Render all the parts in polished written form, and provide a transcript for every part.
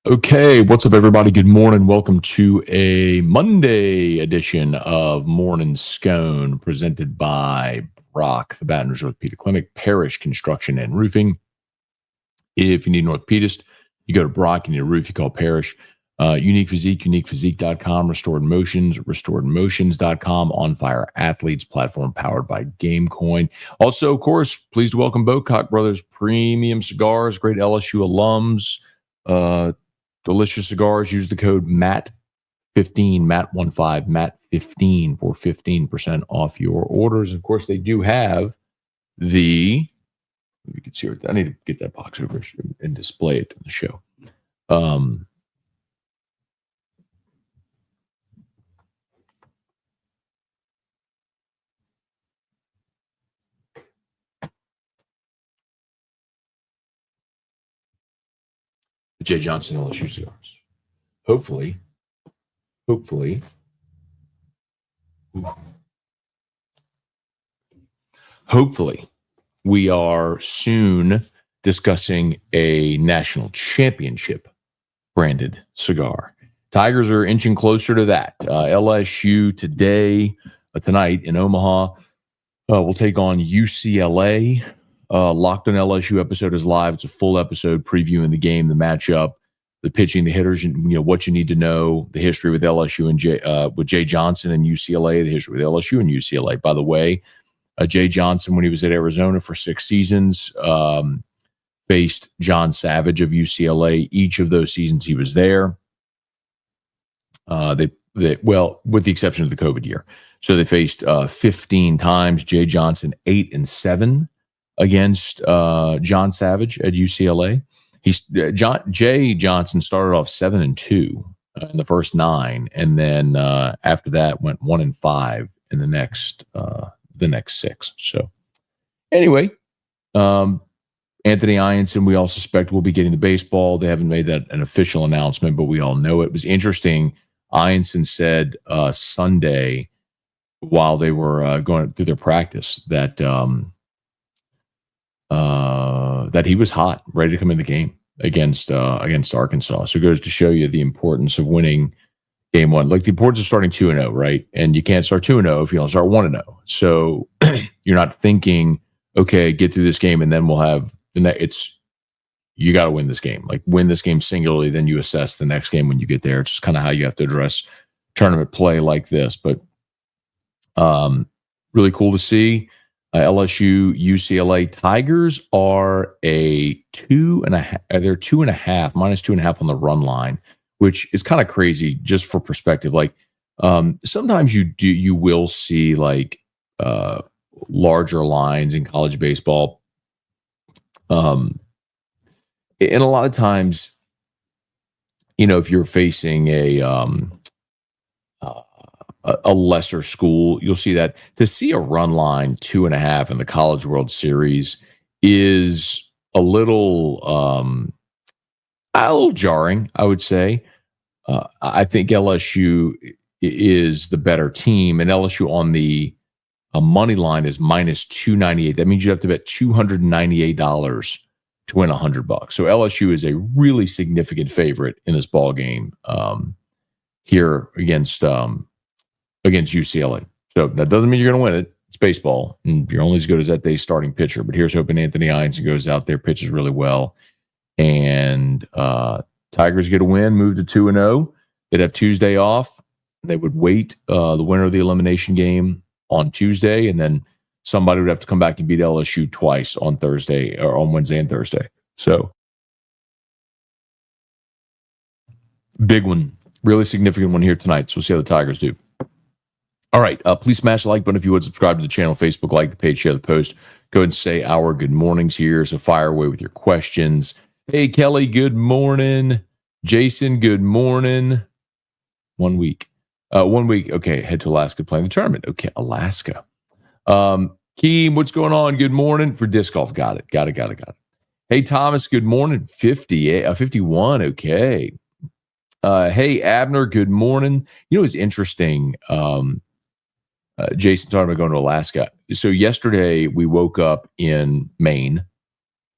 Okay, what's up, everybody? Good morning. Welcome to a Monday edition of Morning Scone, presented by Brock, the Baton Rouge Orthopedic Clinic, Parish Construction and Roofing. If you need an orthopedist, you go to Brock. You need a roof, you call Parish. Unique Physique, uniquephysique.com, Restored Motions, restoredmotions.com, On Fire Athletes platform powered by GameCoin. Also, of course, pleased to welcome Bocock Brothers Premium Cigars, great LSU alums. Delicious cigars. Use the code MAT15, MAT15, MAT15 for 15% off your orders. Of course, they do have you can see it. I need to get that box over and display it in the show. The J. Johnson LSU cigars. Hopefully, we are soon discussing a national championship branded cigar. Tigers are inching closer to that. LSU tonight in Omaha, will take on UCLA. Locked on LSU episode is live. It's a full episode previewing the game, the matchup, the pitching, the hitters, what you need to know, the history with LSU and with Jay Johnson and UCLA, the history with LSU and UCLA. By the way, Jay Johnson, when he was at Arizona for 6 seasons, faced John Savage of UCLA. Each of those seasons he was there. With the exception of the COVID year. So they faced 15 times. Jay Johnson 8-7 against John Savage at UCLA. Jay Johnson started off 7-2 in the first 9, and then after that went 1-5 in the next 6. So anyway, Anthony Ianson, we all suspect, will be getting the baseball. They haven't made that an official announcement, but we all know it. It was interesting. Ianson said Sunday, while they were going through their practice, that he was hot, ready to come in the game against Arkansas. So it goes to show you the importance of winning game one, like the importance of starting 2-0, right? And you can't start 2-0 if you don't start 1-0. So you're not thinking, okay, get through this game and then we'll have the next. You got to win this game. Like, win this game singularly, then you assess the next game when you get there. It's just kind of how you have to address tournament play like this. But really cool to see. LSU, UCLA. Tigers are a 2.5. They're 2.5, -2.5 on the run line, which is kind of crazy just for perspective. Like, sometimes you will see like larger lines in college baseball. And a lot of times, if you're facing a lesser school, you'll see that. To see a run line 2.5 in the College World Series is a little jarring, I would say. I think LSU is the better team, and LSU on the money line is -298. That means you have to bet $298 to win $100. So LSU is a really significant favorite in this ball game here against UCLA. So that doesn't mean you're going to win it. It's baseball, and you're only as good as that day's starting pitcher. But here's hoping Anthony Ianson goes out there, pitches really well, and Tigers get a win, move to 2-0. They'd have Tuesday off. They would wait the winner of the elimination game on Tuesday, and then somebody would have to come back and beat LSU twice on Thursday or on Wednesday and Thursday. So big one, really significant one here tonight. So we'll see how the Tigers do. All right. Please smash the like button if you would. Subscribe to the channel, Facebook, like the page, share the post. Go ahead and say our good mornings here. So fire away with your questions. Hey, Kelly, good morning. Jason, good morning. 1 week. 1 week. Okay. Head to Alaska playing the tournament. Okay. Alaska. Keem, what's going on? Good morning for disc golf. Got it. Hey, Thomas, good morning. 51. Okay. Hey, Abner, good morning. It's interesting. Jason talking about going to Alaska. So yesterday we woke up in Maine.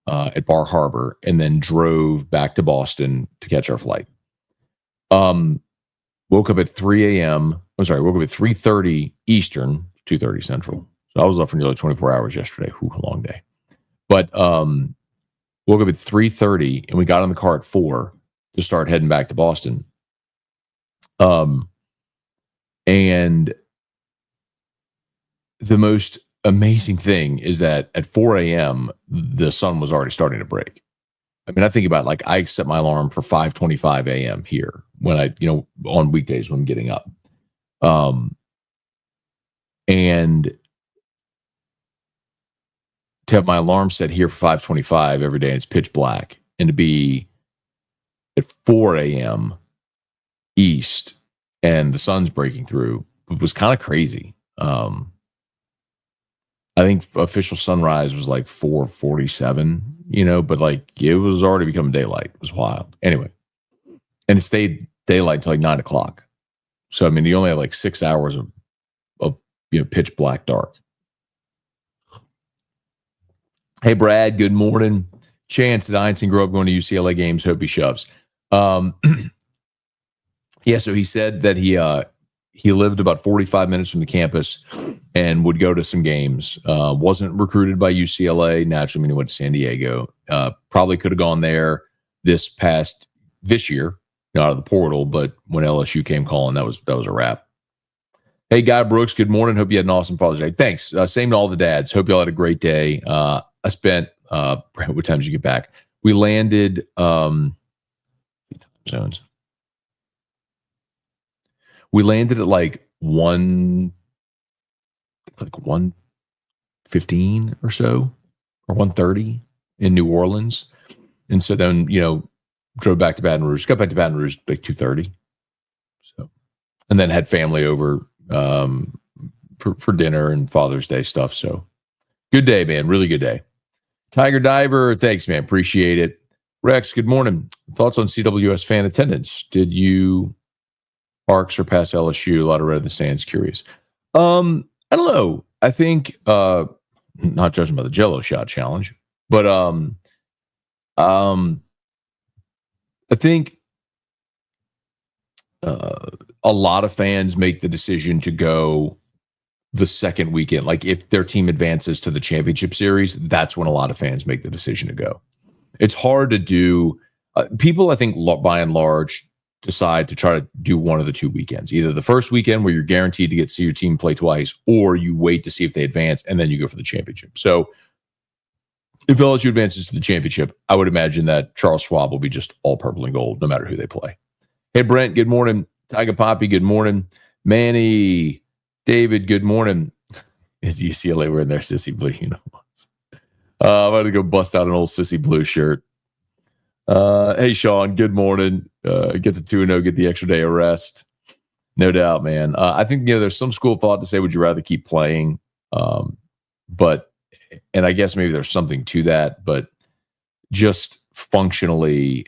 at Bar Harbor and then drove back to Boston to catch our flight. Woke up at 3 a.m. I'm sorry, woke up at 3:30 Eastern, 2:30 Central. So I was up for nearly 24 hours yesterday. Whew, a long day. But woke up at 3:30 and we got in the car at 4 to start heading back to Boston. And the most amazing thing is that at 4 a.m. the sun was already starting to break. I mean, I think about like I set my alarm for 5:25 a.m. here when I, on weekdays when I'm getting up. And to have my alarm set here for 5:25 every day and it's pitch black, and to be at 4 a.m. East and the sun's breaking through, it was kind of crazy. I think official sunrise was like 4:47, but like it was already becoming daylight. It was wild. Anyway, and it stayed daylight till like 9 o'clock. So, I mean, you only have like 6 hours of pitch black dark. Hey, Brad, good morning. Chance at Einstein grew up going to UCLA games. Hope he shoves. Yeah, so he said that he lived about 45 minutes from the campus and would go to some games. Wasn't recruited by UCLA. Naturally, when he went to San Diego. Probably could have gone there this year, out of the portal, but when LSU came calling, that was a wrap. Hey, Guy Brooks, good morning. Hope you had an awesome Father's Day. Thanks. Same to all the dads. Hope you all had a great day. I spent, what time did you get back? We landed, time zones. We landed at like 1:15 or so, or 1:30 in New Orleans. And so then, drove back to Baton Rouge, got back to Baton Rouge like 2:30. So, and then had family over for dinner and Father's Day stuff. So good day, man. Really good day. Tiger Diver, thanks, man. Appreciate it. Rex, good morning. Thoughts on CWS fan attendance? Did you Arc surpass LSU? A lot of red in the stands. Curious. I don't know. I think not judging by the Jello shot challenge, but I think a lot of fans make the decision to go the second weekend. Like if their team advances to the championship series, that's when a lot of fans make the decision to go. It's hard to do. People, I think, by and large, decide to try to do one of the two weekends. Either the first weekend where you're guaranteed to get to see your team play twice, or you wait to see if they advance and then you go for the championship. So if LSU advances to the championship, I would imagine that Charles Schwab will be just all purple and gold no matter who they play. Hey, Brent, good morning. Tiger Poppy, good morning. Manny, David, good morning. Is UCLA wearing their sissy blue uniforms? I'm going to go bust out an old sissy blue shirt. Hey, Sean, good morning. Get the 2-0, get the extra day of rest. No doubt, man. I think, there's some school of thought to say, would you rather keep playing? But I guess maybe there's something to that, but just functionally,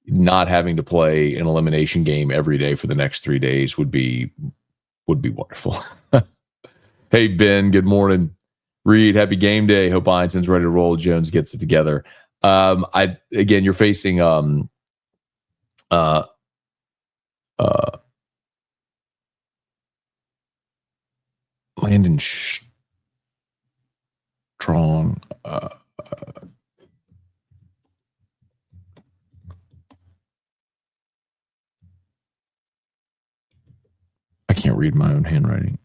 not having to play an elimination game every day for the next 3 days would be wonderful. Hey, Ben, good morning. Reed, happy game day. Hope Einstein's ready to roll. Jones gets it together. Again, you're facing Landon Strong. I can't read my own handwriting.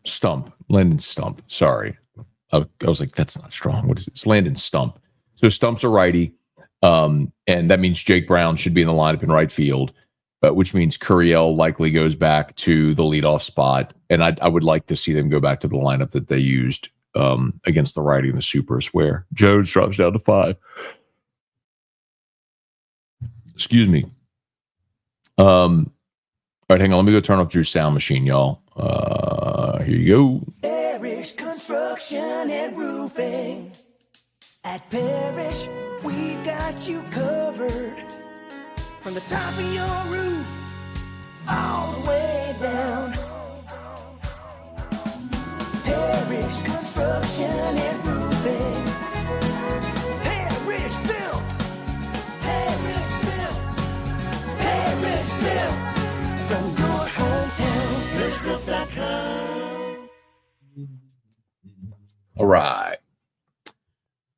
Landon Stump. Sorry. I was like, that's not Strong. What is it? It's Landon Stump. So Stump's a righty. And that means Jake Brown should be in the lineup in right field, which means Curiel likely goes back to the leadoff spot. And I would like to see them go back to the lineup that they used against the righty in the Supers, where Jones drops down to 5. Excuse me. All right, hang on. Let me go turn off Drew's sound machine, y'all. Here you go. Parish Construction and Roofing. At Parish, we've got you covered. From the top of your roof, all the way down. Parish Construction and Roofing. All right.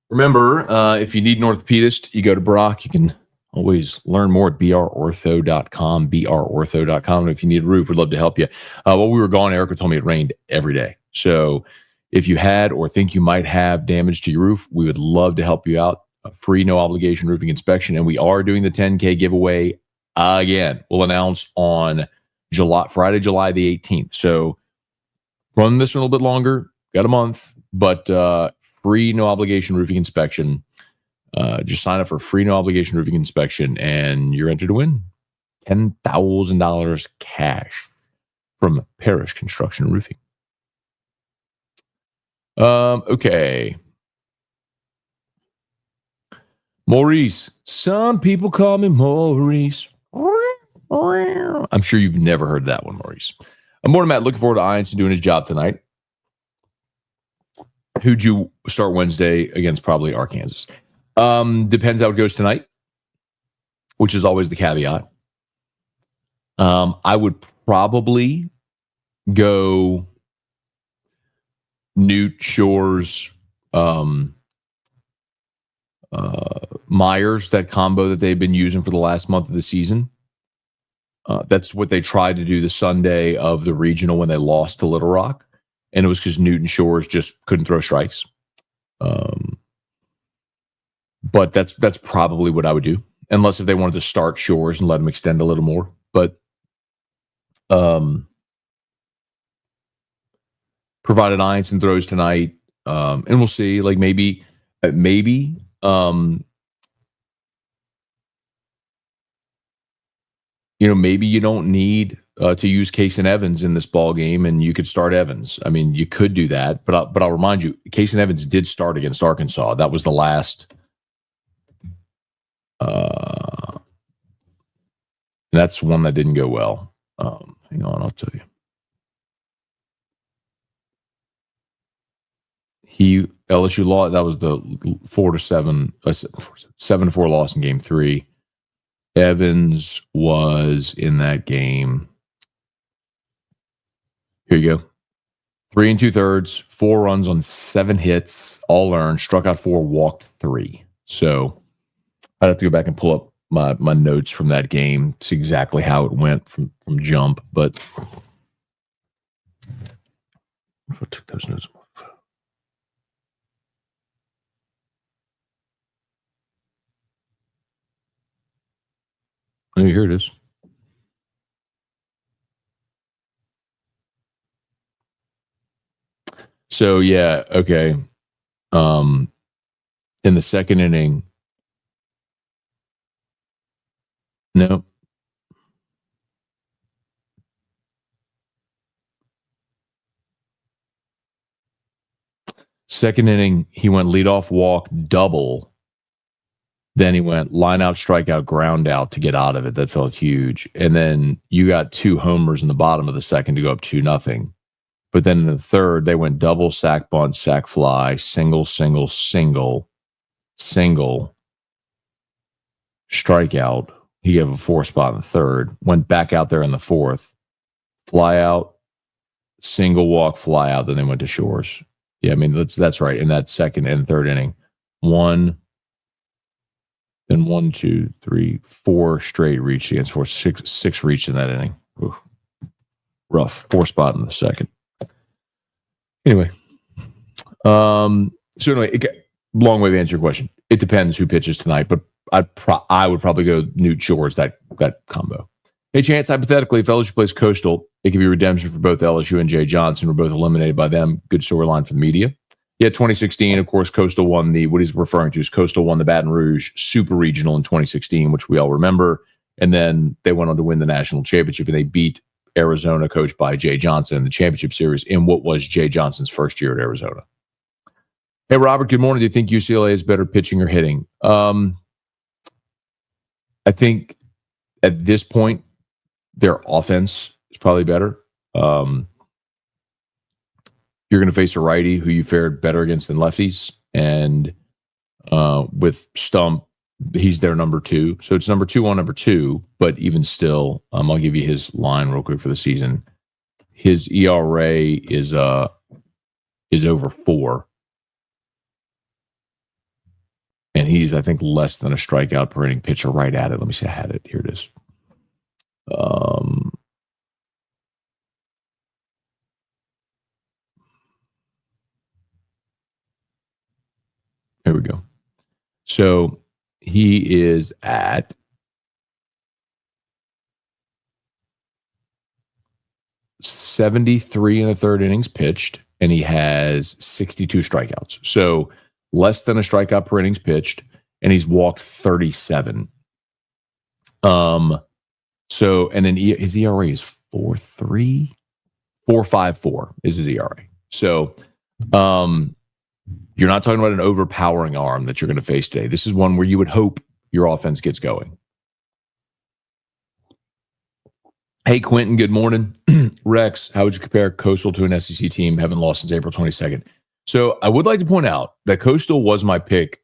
Remember, if you need an orthopedist, you go to Brock. You can always learn more at brortho.com, brortho.com. And if you need a roof, we'd love to help you. While we were gone, Erica told me it rained every day. So if you had or think you might have damage to your roof, we would love to help you out. A free, no obligation roofing inspection. And we are doing the 10K giveaway again. We'll announce on Friday, July the 18th. So run this one a little bit longer. Got a month, but free, no obligation roofing inspection. Just sign up for free, no obligation roofing inspection, and you're entered to win $10,000 cash from Parish Construction and Roofing. Okay. Maurice. Some people call me Maurice. I'm sure you've never heard that one, Maurice. Morning, Matt. Looking forward to Ianson doing his job tonight. Who'd you start Wednesday against? Probably Arkansas. Depends how it goes tonight, which is always the caveat. I would probably go Newt, Shores, Myers, that combo that they've been using for the last month of the season. That's what they tried to do the Sunday of the regional when they lost to Little Rock. And it was because Newton Shores just couldn't throw strikes. But that's probably what I would do, unless if they wanted to start Shores and let him extend a little more. But provided Ianson throws tonight, and we'll see. Like maybe maybe you don't need to use Case and Evans in this ball game, and you could start Evans. I mean, you could do that, but I'll remind you, Case and Evans did start against Arkansas. That was the last. That's one that didn't go well. Hang on, I'll tell you. LSU lost. That was the 7-4 loss in game 3. Evans was in that game. Here you go. 3 2/3, 4 runs on 7 hits, all earned, struck out 4, walked 3. So I'd have to go back and pull up my notes from that game to exactly how it went from jump. But if I took those notes on my phone. Oh, here it is. So yeah, okay. In the second inning, no. Second inning, he went leadoff walk, double. Then he went line out, strikeout, ground out to get out of it. That felt huge. And then you got 2 homers in the bottom of the second to go up 2-0. But then in the third, they went double, sack bunt, sack fly, single, single, single, single, strikeout. He gave a 4 spot in the third, went back out there in the fourth, fly out, single walk, fly out. Then they went to Shores. Yeah, I mean, that's right. In that second and third inning, 1, then 1, 2, 3, 4 straight reach against 4, 6 reach in that inning. Oof. Rough. 4 spot in the second. Anyway, long way to answer your question. It depends who pitches tonight, but I would probably go Newt Shores, that combo. Hey, Chance, hypothetically, if LSU plays Coastal, it could be redemption for both LSU and Jay Johnson. We're both eliminated by them. Good storyline for the media. Yeah, 2016, of course, Coastal won what he's referring to is Coastal won the Baton Rouge Super Regional in 2016, which we all remember. And then they went on to win the national championship, and they beat Arizona, coached by Jay Johnson, in the championship series in what was Jay Johnson's first year at Arizona. Hey, Robert, good morning. Do you think UCLA is better pitching or hitting? I think at this point, their offense is probably better. You're going to face a righty who you fared better against than lefties. And with Stump, he's their number 2. So it's number 2 on number 2. But even still, I'll give you his line real quick for the season. His ERA is over 4. And he's, I think, less than a strikeout per inning pitcher right at it. Let me see. I had it. Here it is. Here we go. So he is at 73 and a third innings pitched, and he has 62 strikeouts. So less than a strikeout per innings pitched, and he's walked 37. So, and then his ERA is 4.3, 4.54 is his ERA. So, you're not talking about an overpowering arm that you're going to face today. This is one where you would hope your offense gets going. Hey, Quentin, good morning. Rex, how would you compare Coastal to an SEC team having lost since April 22nd? So I would like to point out that Coastal was my pick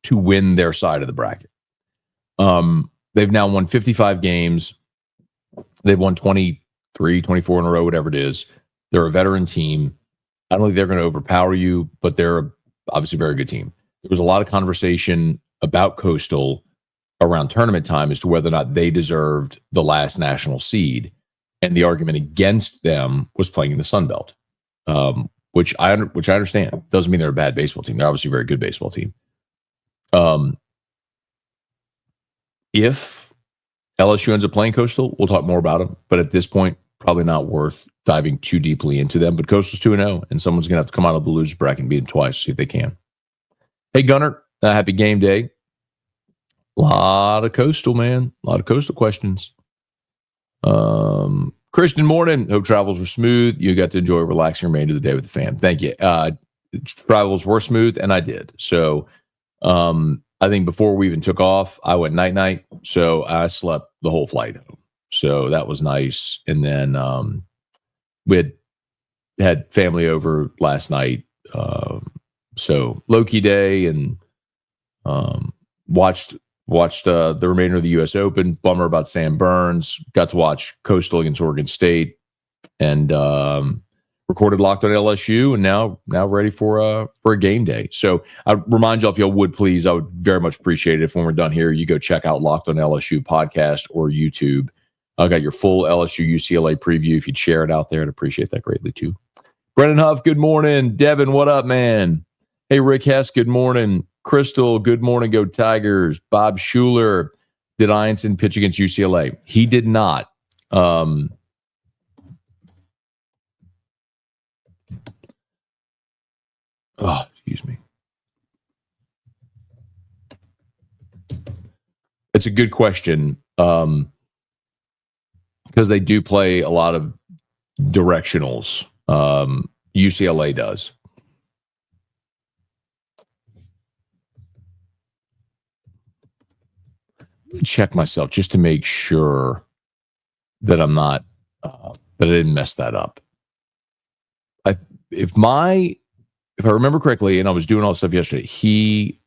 to win their side of the bracket. They've now won 55 games. They've won 23, 24 in a row, whatever it is. They're a veteran team. I don't think they're going to overpower you, but they're obviously a very good team. There was a lot of conversation about Coastal around tournament time as to whether or not they deserved the last national seed. And the argument against them was playing in the Sun Belt, which I understand. Doesn't mean they're a bad baseball team. They're obviously a very good baseball team. If LSU ends up playing Coastal, we'll talk more about them. But at this point, probably not worth diving too deeply into them. But Coastal's 2-0, and someone's going to have to come out of the loser's bracket and beat them twice, see if they can. Hey, Gunner, happy game day. A lot of Coastal, man. A lot of Coastal questions. Christian, morning. Hope travels were smooth. You got to enjoy a relaxing remainder of the day with the fam. Thank you. Travels were smooth, and I did. So I think before we even took off, I went night-night. So I slept the whole flight home. So that was nice. And then we had family over last night. So low-key day, and watched the remainder of the U.S. Open. Bummer about Sam Burns. Got to watch Coastal against Oregon State, and recorded Locked on LSU, and now ready for a game day. So I remind y'all, if y'all would please, I would very much appreciate it if when we're done here, you go check out Locked on LSU podcast or YouTube. I got your full LSU UCLA preview. If you'd share it out there, I'd appreciate that greatly too. Brennan Huff, good morning. Devin, what up, man? Hey, Rick Hess, good morning. Crystal, good morning. Go Tigers. Bob Schuler, did Ianson pitch against UCLA? He did not. Oh, excuse me. It's a good question, because they do play a lot of directionals. UCLA does. Check myself just to make sure that I'm not that I didn't mess that up. If I remember correctly, and I was doing all this stuff yesterday, he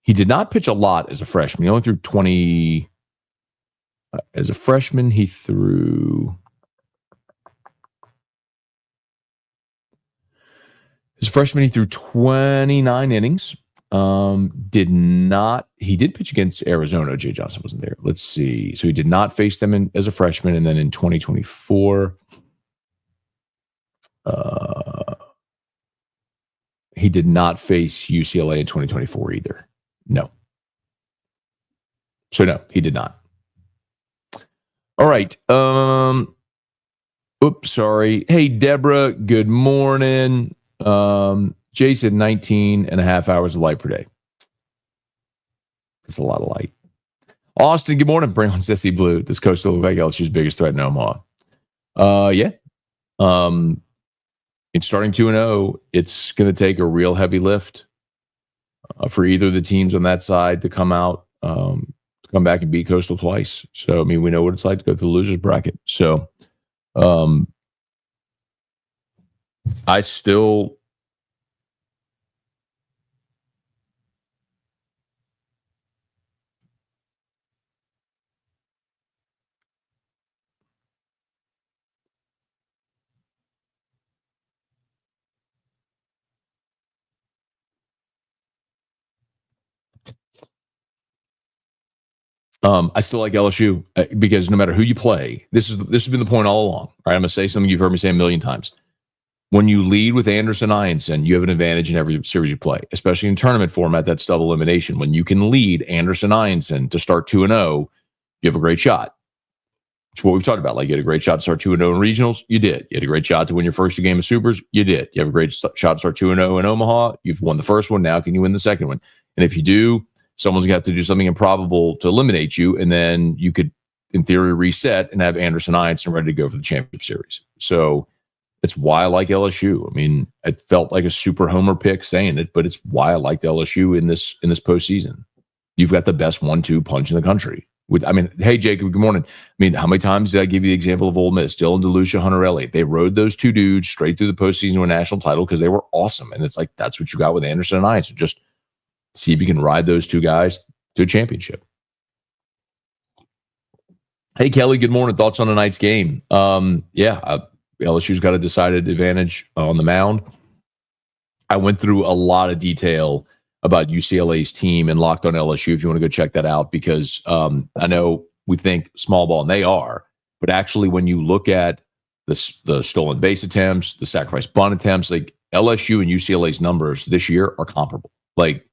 did not pitch a lot as a freshman. He only threw 20. As a freshman, he threw. As a freshman, he threw 29 innings. He did pitch against Arizona. Jay Johnson wasn't there. Let's see. So he did not face them as a freshman. And then in 2024, he did not face UCLA in 2024 either. No. So no, he did not. All right. Oops, sorry. Hey, Deborah, good morning. Jason, 19 and a half hours of light per day. That's a lot of light. Austin, good morning. Bring on Sissy Blue. Does Coastal look like LSU's biggest threat in Omaha? Yeah. It's starting 2-0. It's going to take a real heavy lift for either of the teams on that side to come out, to come back and beat Coastal twice. So, I mean, we know what it's like to go through the loser's bracket. So, I still. I still like LSU because no matter who you play, this has been the point all along. Right? I'm going to say something you've heard me say a million times. When you lead with Anderson Ianson, you have an advantage in every series you play, especially in tournament format. That's double elimination. When you can lead Anderson Ianson to start 2-0, you have a great shot. It's what we've talked about. Like, you had a great shot to start 2-0 in regionals. You did. You had a great shot to win your first 2 game of supers. You did. You have a great shot to start 2-0 in Omaha. You've won the first one. Now can you win the second one? And if you do, someone's got to do something improbable to eliminate you, and then you could, in theory, reset and have Anderson Ianson ready to go for the championship series. So it's why I like LSU. I mean, it felt like a super homer pick saying it, but it's why I like LSU in this postseason. You've got the best 1-2 punch in the country. Hey, Jacob, good morning. I mean, how many times did I give you the example of Ole Miss, Dylan DeLucia, Hunter Elliott? They rode those 2 dudes straight through the postseason to a national title because they were awesome. And it's like, that's what you got with Anderson and Ianson. Just see if you can ride those 2 guys to a championship. Hey, Kelly, good morning. Thoughts on tonight's game? LSU's got a decided advantage on the mound. I went through a lot of detail about UCLA's team and Locked on LSU if you want to go check that out, because I know we think small ball, and they are, but actually when you look at the stolen base attempts, the sacrifice bunt attempts, like LSU and UCLA's numbers this year are comparable. Like,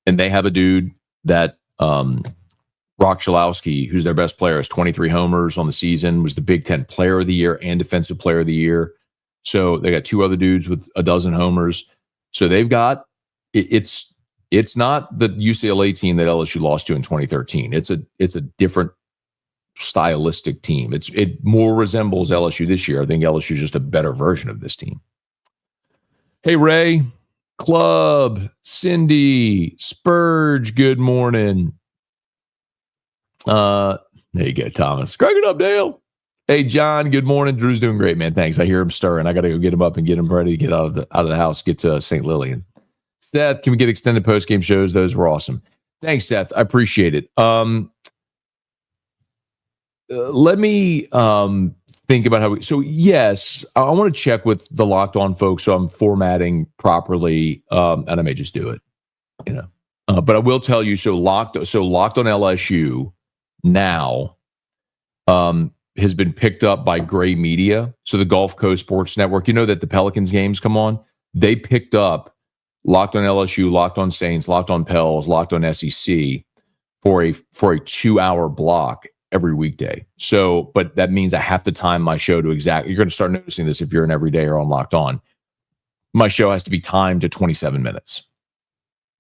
and they have a dude that Brock Shalowski, who's their best player, has 23 homers on the season, was the Big Ten Player of the Year and Defensive Player of the Year. So they got 2 other dudes with a dozen homers. So they've got it's not the UCLA team that LSU lost to in 2013. It's a different stylistic team. It more resembles LSU this year. I think LSU is just a better version of this team. Hey, Ray, Club, Cindy, Spurge, good morning. There you go, Thomas. Crack it up, Dale. Hey, John, good morning. Drew's doing great, man. Thanks. I hear him stirring. I got to go get him up and get him ready to get out of the house, get to St. Lillian. Seth, can we get extended post-game shows? Those were awesome. Thanks, Seth. I appreciate it. Let me think about how so yes, I want to check with the Locked On folks so I'm formatting properly, and I may just do it, but I will tell you, so Locked on LSU now has been picked up by Gray Media. So the Gulf Coast Sports Network, that the Pelicans games come on, they picked up Locked on LSU, Locked on Saints, Locked on Pels, Locked on SEC for a 2-hour block every weekday. So, but that means I have to time my show to exactly. You're going to start noticing this if you're an everyday or on Locked On. My show has to be timed to 27 minutes.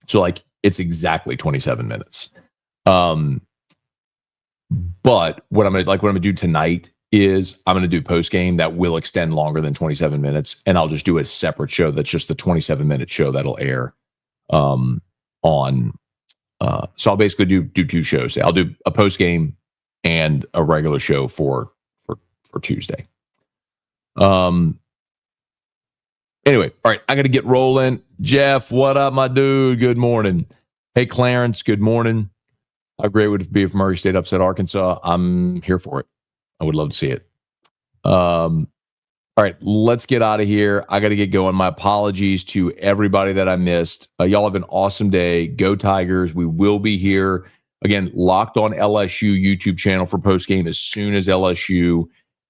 So, like, it's exactly 27 minutes. But what I'm gonna do tonight is I'm gonna do post game that will extend longer than 27 minutes, and I'll just do a separate show that's just the 27-minute show that'll air so I'll basically do 2 shows. I'll do a post game and a regular show for Tuesday. Anyway, all right, I got to get rolling. Jeff, what up, my dude? Good morning. Hey, Clarence, good morning. How great would it be if Murray State upset Arkansas? I'm here for it. I would love to see it. All right, let's get out of here. I got to get going. My apologies to everybody that I missed. Y'all have an awesome day. Go Tigers. We will be here. Again, Locked on LSU YouTube channel for postgame as soon as LSU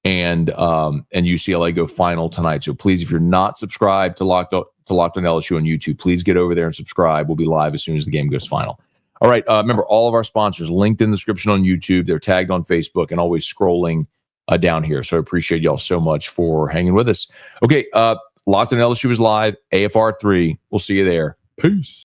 and UCLA go final tonight. So please, if you're not subscribed to Locked on LSU on YouTube, please get over there and subscribe. We'll be live as soon as the game goes final. All right, remember, all of our sponsors linked in the description on YouTube. They're tagged on Facebook and always scrolling down here. So I appreciate y'all so much for hanging with us. Okay, Locked on LSU is live, AFR 3. We'll see you there. Peace.